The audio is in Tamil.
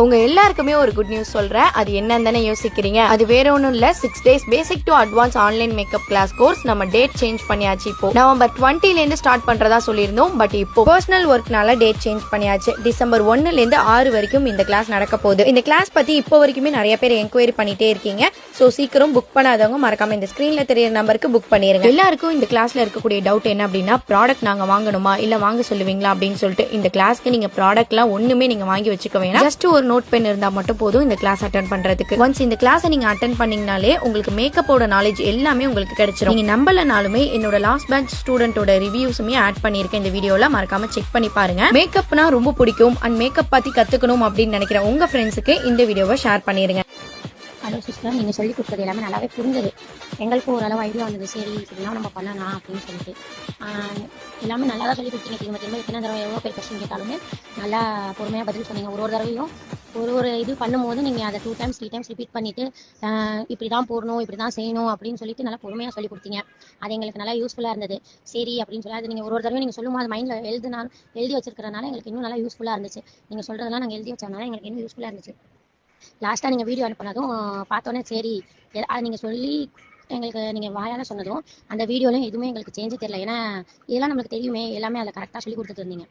உங்க எல்லாருக்குமே ஒரு குட் நியூஸ் சொல்றேன். அது என்னன்னு யோசிக்கிறீங்க? அது வேற ஒண்ணும் இல்ல. 6 days basic to advance online makeup class course நம்ம டேட் சேஞ்ச் பண்ணியாச்சு. இப்போ நவம்பர் 20 இருந்து ஸ்டார்ட் பண்றதா சொல்லியிருந்தோம். பட் இப்போ பர்சனல் ஒர்க்னால டேட் சேஞ்ச் பண்ணியாச்சு. டிசம்பர் 1 இருந்து 6 வரைக்கும் இந்த கிளாஸ் நடக்க போகுது. இந்த கிளாஸ் பத்தி இப்போ வரைக்குமே நிறைய பேர் என்கொயரி பண்ணிட்டே இருக்கீங்க. சோ சீக்கிரம் புக் பண்ணாதவங்க மறக்காம இந்த ஸ்கிரீன்ல தெரியற நம்பருக்கு புக் பண்ணிருங்க. எல்லாருக்கும் இந்த கிளாஸ்ல இருக்கக்கூடிய டவுட் என்ன அப்படின்னா, ப்ராடக்ட் நாங்க வாங்கணுமா இல்ல வாங்க சொல்லுவீங்களா அப்படின்னு சொல்லிட்டு. இந்த கிளாஸ்க்கு நீங்க ப்ராடக்ட்லாம் ஒண்ணுமே நீங்க வாங்கி வச்சுக்க வேணாம். ஜஸ்ட் ஒரு நோட் பென் இருந்தா மட்டும் போதும் இந்த கிளாஸ் அட்டென்ட் பண்றதுக்கு. ஒன்ஸ் இந்த கிளாஸை நீங்க அட்டென்ட் பண்ணீங்கனாலே உங்களுக்கு மேக்கப்போட நாலேஜ் எல்லாமே உங்களுக்கு கிடைச்சிடும். நீங்க நம்பலனாலுமே என்னோட லாஸ்ட் பேட்ச் ஸ்டூடெண்டோட ரிவ்யூஸுமே ஆட் பண்ணிருக்கேன் இந்த வீடியோல, மறக்காம செக் பண்ணி பாருங்க. மேக்கப்னா ரொம்ப பிடிக்கும் அண்ட் மேக்கப் பத்தி கத்துக்கணும் அப்படின்னு நினைக்கிற உங்க ஃப்ரெண்ட்ஸுக்கு இந்த வீடியோவை ஷேர் பண்ணிருங்க. ஹலோ சிஸ்டர், நீங்கள் சொல்லி கொடுத்தது எல்லாமே நல்லாவே புரிஞ்சது. எங்களுக்கும் ஓரளவு ஐடியா வந்தது. சரி இப்படிலாம் நம்ம பண்ணலாம் அப்படின்னு சொல்லிட்டு எல்லாமே நல்லா தான் சொல்லி கொடுத்தீங்க. திரும்ப திரும்ப எத்தனை தடவை எவ்வளோ பேர் கொஸ்டின் கேட்டாலுமே நல்லா பொறுமையாக பதில் சொன்னீங்க. ஒரு தடவையும் ஒரு இது பண்ணும்போது நீங்கள் அதை 2 times 3 times ரிப்பீட் பண்ணிவிட்டு இப்படி தான் போடணும் இப்படி தான் செய்யணும் அப்படின்னு சொல்லிட்டு நல்லா பொறுமையாக சொல்லி கொடுத்தீங்க. அது எங்களுக்கு நல்லா யூஸ்ஃபுல்லாக இருந்தது. சரி அப்படின்னு சொல்லி அது நீங்கள் ஒரு தடவை நீங்கள் சொல்லும்போது அது மைண்டில் எழுதி வச்சிருக்கிறதுனால எங்களுக்கு இன்னும் நல்லா யூஸ்ஃபுல்லாக இருந்துச்சு. நீங்கள் சொல்கிறதெல்லாம் நாங்கள் எழுதி வச்சதுனால எங்களுக்கு இன்னும் யூஸ்ஃபுல்லாக இருந்துச்சு. லாஸ்ட்டாக நீங்கள் வீடியோ அனுப்பினதும் பார்த்தோன்னே சரி அது நீங்கள் சொல்லி எங்களுக்கு நீங்கள் வாயால் சொன்னதும் அந்த வீடியோலையும் எதுவுமே எங்களுக்கு சேஞ்சு தெரியல. ஏன்னா இதெல்லாம் நம்மளுக்கு தெரியுமே, எல்லாமே அதில் கரெக்டாக சொல்லி கொடுத்துட்டு இருந்தீங்க.